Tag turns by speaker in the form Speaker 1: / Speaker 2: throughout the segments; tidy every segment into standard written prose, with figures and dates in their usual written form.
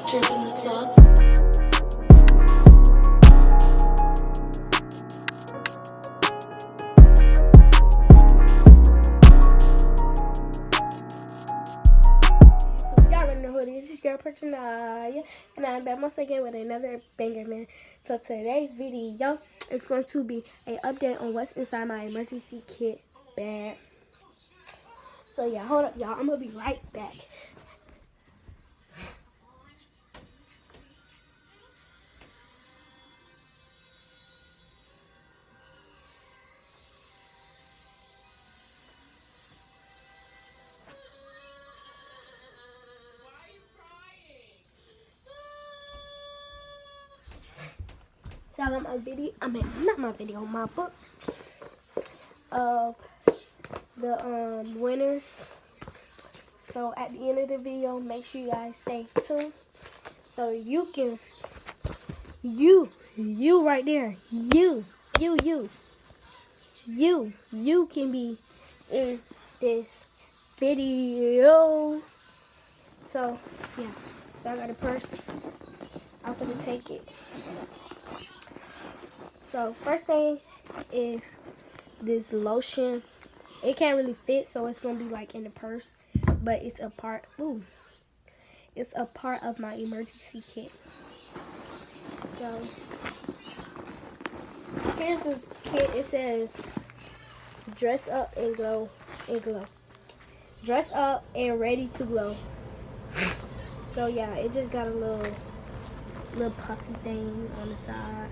Speaker 1: dripping the sauce.
Speaker 2: Y'all already know who it is. It's your girl Perchinaya, and I'm back once again with another banger, man. So today's video is going to be an update on what's inside my emergency kit bag. So yeah, hold up, y'all. I'm gonna be right back. So I got my video. I mean, not my video, my books of the winners. So at the end of the video, make sure you guys stay tuned so you can, you right there, you can be in this video. So yeah, so I got a purse. I'm gonna take it. So first thing is this lotion. It can't really fit, so it's gonna be like in the purse, but it's a part. Ooh, it's a part of my emergency kit. So here's the kit. It says, "Dress up and glow, Dress up and ready to glow." So yeah, it just got a little puffy thing on the side.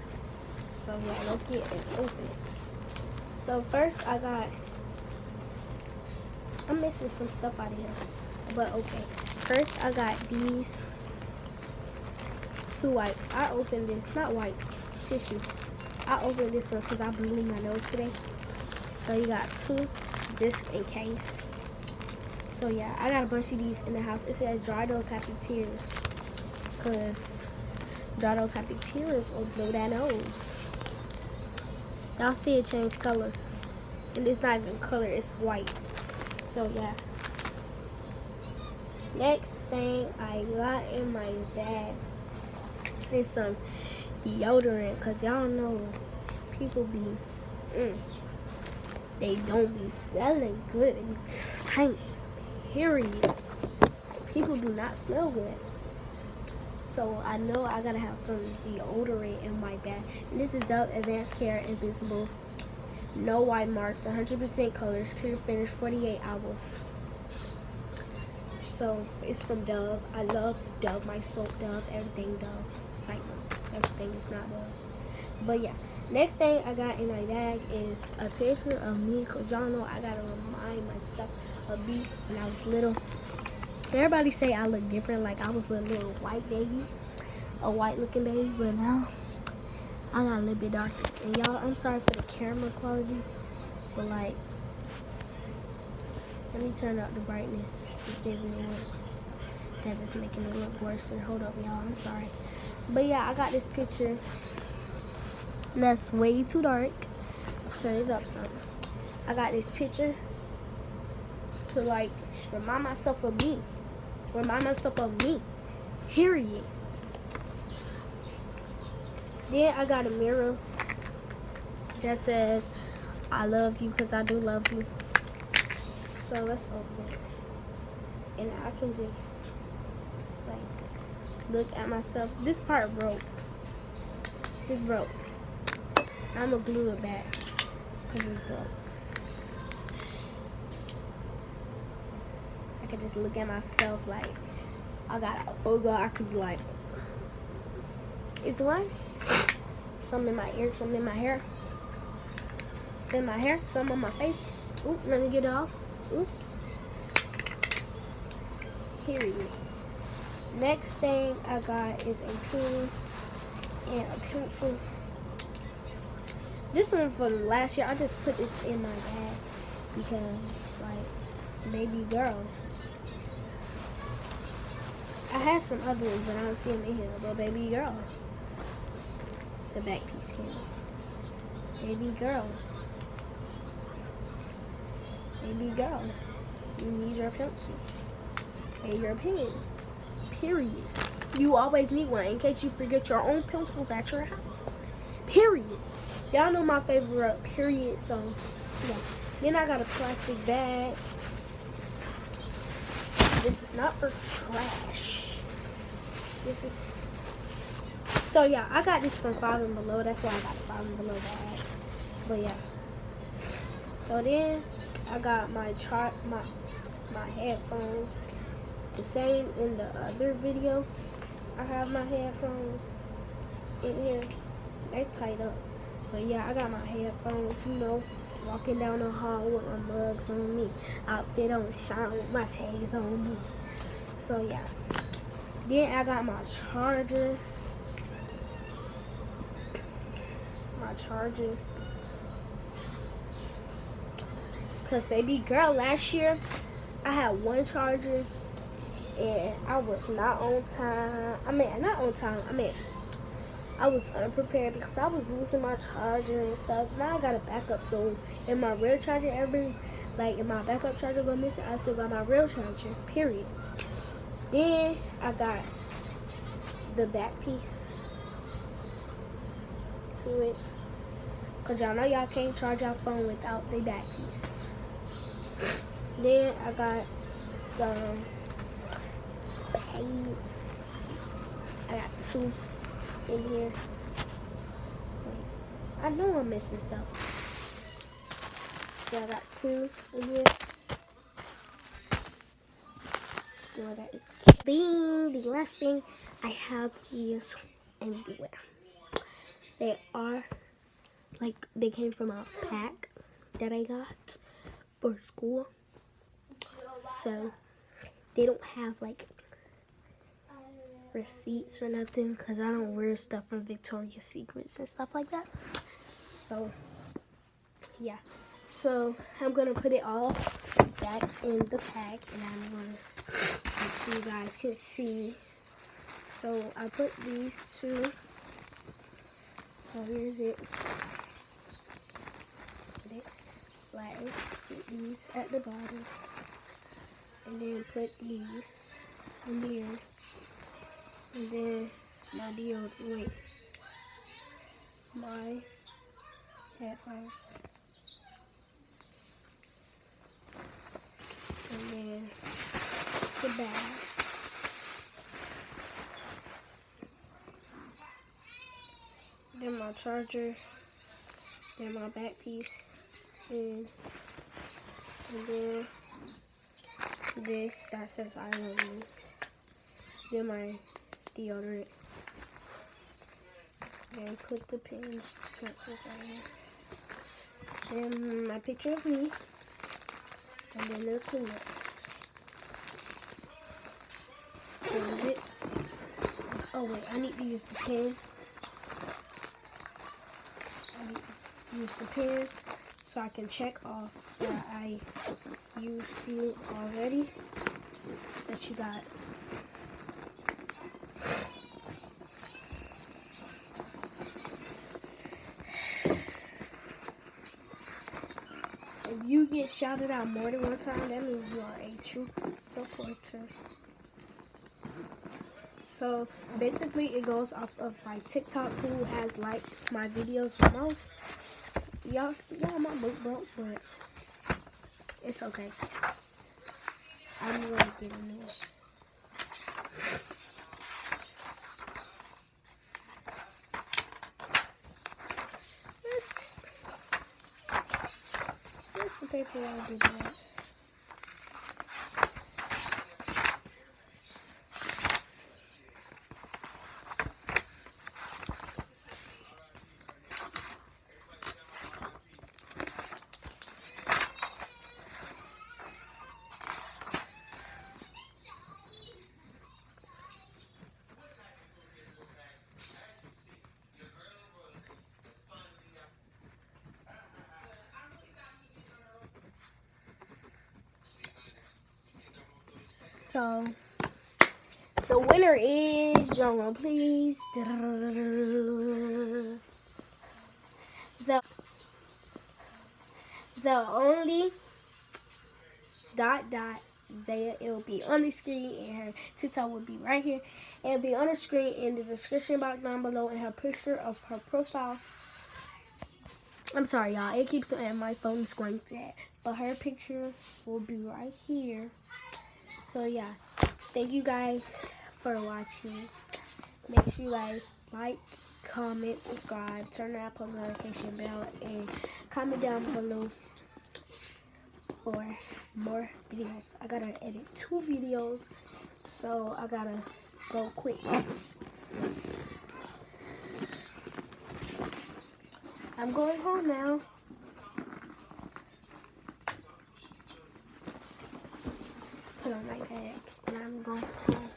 Speaker 2: So yeah, let's get it open. So first I'm missing some stuff out of here, but okay. First I got these 2 wipes. I opened this, not wipes, tissue. I opened this one because I blew my nose today. So you got 2 just in case. So yeah, I got a bunch of these in the house. It says dry those happy tears, because dry those happy tears or blow that nose. Y'all see it change colors, and it's not even color, it's white. So yeah, next thing I got in my bag is some deodorant, because y'all know people be they don't be smelling good and stink, period. People do not smell good. So I know I gotta have some deodorant in my bag. And this is Dove Advanced Care Invisible. No white marks, 100% colors, clear finish, 48 hours. So it's from Dove. I love Dove, my soap Dove, everything Dove. It's like everything is not Dove. But yeah, next thing I got in my bag is a picture of me, because y'all know I gotta remind myself of me when I was little. Everybody say I look different, like I was a little white baby, a white looking baby, but now I got a little bit darker. And y'all, I'm sorry for the camera quality, but like, let me turn up the brightness to see if it works. That's just making it look worse. Hold up, y'all, I'm sorry. But yeah, I got this picture that's way too dark. Turn it up some. I got this picture to like remind myself of me. Period. Then I got a mirror that says, "I love you because I do love you." So let's open it. And I can just like look at myself. This part broke. This broke. I'm gonna glue it back because it's broke. I could just look at myself like I got a photo. I could be like, it's one. Some in my ear, some in my hair. Some in my hair, some on my face. Oop, let me get it off. Oop. Period. Next thing I got is a pen and a pencil. This one from last year. I just put this in my bag because, like, baby girl. I had some other ones, but I don't see them in here. But baby girl, the back piece came off. Baby girl, you need your pencils and your pens. Period. You always need one in case you forget your own pencils at your house. Period. Y'all know my favorite period, so yeah. Then I got a plastic bag. This is not for trash. This is... So yeah, I got this from Five and Below. That's why I got the Five and Below bag. But yeah. So then I got my headphones. The same in the other video. I have my headphones in here. They tight up. But yeah, I got my headphones, you know, walking down the hall with my mugs on me. Outfit on shine with my shades on me. So yeah. Then I got my charger. Cause baby girl, last year I had one charger and I was not on time. Not on time. I was unprepared because I was losing my charger and stuff. Now I got a backup, so if my real charger if my backup charger go missing, I still got my real charger, period. Then I got the back piece to it. Because y'all know y'all can't charge your phone without the back piece. Then I got some paint. I got two in here. Wait, I know I'm missing stuff. So I got two in here. The last thing I have is underwear. They are they came from a pack that I got for school. So they don't have receipts or nothing because I don't wear stuff from Victoria's Secrets and stuff like that. So yeah. So I'm gonna put it all back in the pack and I'm gonna make sure you guys can see. So I put these two. So here's it. Put it flat. Put these at the bottom. And then put these in here. And then my deodorant. My headphones. And then the bag. Then my charger. Then my back piece. And then this that says I love you. Then my deodorant. Then put the pins that says I love you. Then my picture of me. And then the Kleenex. Close it. Oh wait, I need to use the pen. I need to use the pen so I can check off that I used you already. That you got. If you get shouted out more than one time, that means you are a true supporter. So basically it goes off of my TikTok who has liked my videos the most. Y'all my book broke, but it's okay. I'm gonna get a new one. Where's the paper I did that? So the winner is, drum roll please. The only ... Zaya. It will be on the screen, and her TikTok will be right here. It'll be on the screen in the description box down below, and her picture of her profile. I'm sorry, y'all. It keeps and my phone is going to that, but her picture will be right here. So yeah, thank you guys for watching. Make sure you guys like, comment, subscribe, turn that post notification bell, and comment down below for more videos. I gotta edit 2 videos, so I gotta go quick. I'm going home now. Put on my bag, and I'm going home.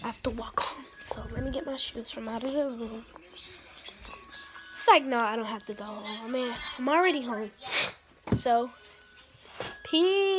Speaker 2: I have to walk home, so let me get my shoes from out of the room. It's like, no, I don't have to go home. Man, I'm already home. So, peace.